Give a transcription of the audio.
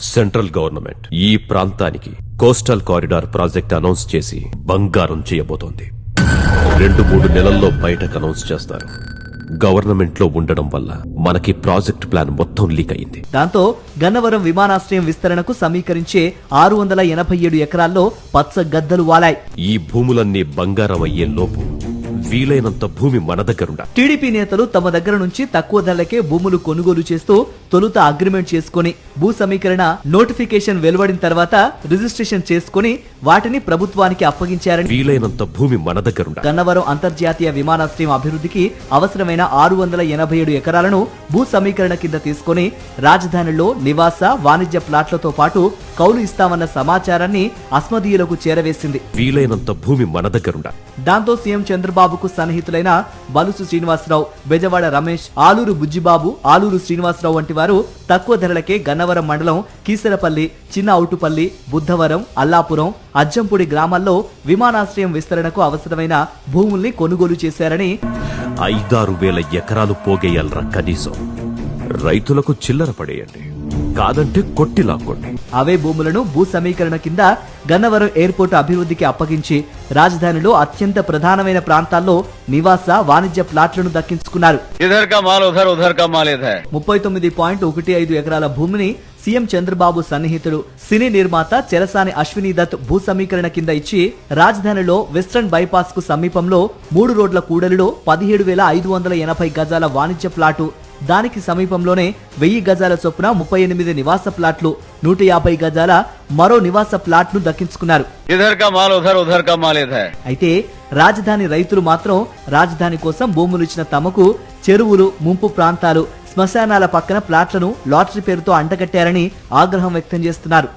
Central government ఈ ప్రాంతానికి coastal corridor project announce చేసి బంగారం చేయబోతోంది. 2-3 నెలల్లో బయటకు అనౌన్స్ చేస్తారు. గవర్నమెంట్ లో ఉండడం వల్ల మనకి ప్రాజెక్ట్ ప్లాన్ మొత్తం లీక్ అయింది. దాంతో గన్నవరం విమానాశ్రయం విస్తరణకు సమీకరించే 687 ఎకరాల్లో పచ్చ గద్దలు వాలాయి. ఈ భూములన్నీ బంగారం అయ్యే లోపు వీలైనంత భూమి మన దగ్గరుండా. టీడీపీ నేతలు తమ దగ్గర నుంచి తక్కువ ధరలకే భూములు కొనుగోలు చేస్తూ తొలుత అగ్రిమెంట్ చేసుకుని భూ సమీకరణ నోటిఫికేషన్ వెలువడిన తర్వాత రిజిస్ట్రేషన్ చేసుకుని వాటిని ప్రభుత్వానికి అప్పగించారని. వీలైనంత భూమి మన దగ్గరుండా. గన్నవరం అంతర్జాతీయ విమానాశ్రయం అభివృద్ధికి అవసరమైన 687 ఎకరాలను భూ సమీకరణ కింద తీసుకుని రాజధానిలో నివాస వాణిజ్య ప్లాట్లతో పాటు కౌలు ఇస్తామన్న సమాచారాన్ని అస్మదీయులకు చేరవేసింది. వీలైనంత భూమి మన దగ్గరుండా. దాంతో సీఎం చంద్రబాబుకు సన్నిహితులైన బలుసు శ్రీనివాసరావు, బెజవాడ రమేష్, ఆలూరు బుజ్జిబాబు, ఆలూరు శ్రీనివాసరావు వంటి వారు తక్కువ ధరలకే గన్నవరం మండలం కీసరపల్లి, చిన్న ఔటుపల్లి, బుద్ధవరం, అల్లాపురం, అజ్జంపూడి గ్రామాల్లో విమానాశ్రయం విస్తరణకు అవసరమైన భూముల్ని కొనుగోలు చేశారని. 5-6 వేల ఎకరాలు పోగేయాలరా కనీసం. రైతులకు చిల్లర పడేయండి, కాదంటే కొట్టి లాక్కోండి. అవే భూములను భూ సమీకరణ కింద గన్నవరం ఎయిర్పోర్టు అభివృద్ధికి అప్పగించి రాజధానిలో అత్యంత ప్రధానమైన ప్రాంతాల్లో నివాస వాణిజ్య ప్లాట్లను దక్కించుకున్నారు. 39.15 ఎకరాల భూమిని సీఎం చంద్రబాబు సన్నిహితుడు సినీ నిర్మాత చెరసాని అశ్వినీ దత్ భూ సమీకరణ కింద ఇచ్చి రాజధానిలో వెస్టర్న్ బైపాస్ కు సమీపంలో 3 రోడ్ల కూడలిలో 17,580 గజాల వాణిజ్య ప్లాటు, దానికి సమీపంలోనే 1000 గజాల చొప్పున 38 నివాస ప్లాట్లు, 150 గజాల మరో నివాస ప్లాట్ ను దక్కించుకున్నారు. అయితే రాజధాని రైతులు మాత్రం రాజధాని కోసం భూములు ఇచ్చిన తమకు చెరువులు, ముంపు ప్రాంతాలు, శ్మశానాల పక్కన ప్లాట్లను లాటరీ పేరుతో అంటగట్టారని ఆగ్రహం వ్యక్తం చేస్తున్నారు.